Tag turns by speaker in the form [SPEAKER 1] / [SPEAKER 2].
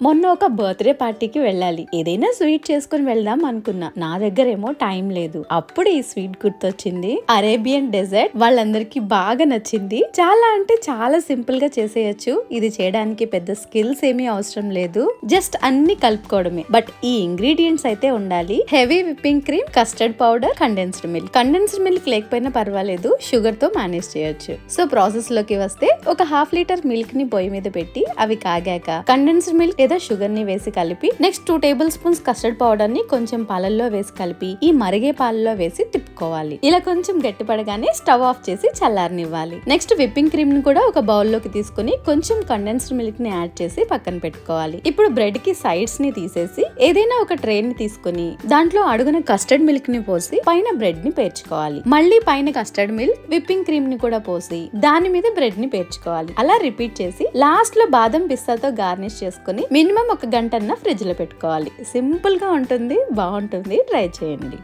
[SPEAKER 1] మొన్న ఒక బర్త్డే పార్టీకి వెళ్ళాలి. ఏదైనా స్వీట్ చేసుకుని వెళ్దాం అనుకున్నా. నా దగ్గరేమో టైం లేదు. అప్పుడు ఈ స్వీట్ గుర్తొచ్చింది. అరేబియన్ డెజర్ట్ వాళ్ళందరికీ బాగా నచ్చింది. చాలా అంటే చాలా సింపుల్ గా చేసేయచ్చు. ఇది చేయడానికి పెద్ద స్కిల్స్ ఏమీ అవసరం లేదు. జస్ట్ అన్ని కలుపుకోవడమే. బట్ ఈ ఇంగ్రీడియంట్స్ అయితే ఉండాలి. Heavy whipping cream, custard powder, condensed milk. Condensed milk లేకపోయినా పర్వాలేదు, షుగర్ తో మేనేజ్ చేయొచ్చు. సో ప్రాసెస్ లోకి వస్తే ఒక 1/2 లీటర్ మిల్క్ ని పొయ్యి మీద పెట్టి అవి కాగాక కండెన్స్డ్ మిల్క్ లేదా షుగర్ ని వేసి కలిపి next 2 table spoons custard powder ని కొంచెం పాలల్లో వేసి కలిపి ఈ మరిగే పాలలో వేసి తిప్పుకోవాలి. ఇలా కొంచెం గట్టిపడగానే స్టవ్ ఆఫ్ చేసి చల్లారనివ్వాలి. నెక్స్ట్ విప్పింగ్ క్రీమ్ ని కూడా ఒక బౌల్ లోకి తీసుకుని కొంచెం కండెన్స్డ్ మిల్క్ ని యాడ్ చేసి పక్కన పెట్టుకోవాలి. ఇప్పుడు బ్రెడ్ కి సైడ్స్ ని తీసేసి ఏదైనా ఒక ట్రే ని తీసుకుని దాంట్లో అడుగున కస్టర్డ్ మిల్క్ ని పోసి పైన బ్రెడ్ ని పేర్చుకోవాలి. మళ్ళీ పైన కస్టర్డ్ మిల్క్, విప్పింగ్ క్రీమ్ ని కూడా పోసి దాని మీద బ్రెడ్ ని పేర్చుకోవాలి. అలా రిపీట్ చేసి లాస్ట్ లో బాదం పిస్తాతో గార్నిష్ చేసుకుని మినిమం 1 గంటన్న ఫ్రిడ్జ్ లో పెట్టుకోవాలి. సింపుల్ గా ఉంటుంది, బాగుంటుంది, ట్రై చేయండి.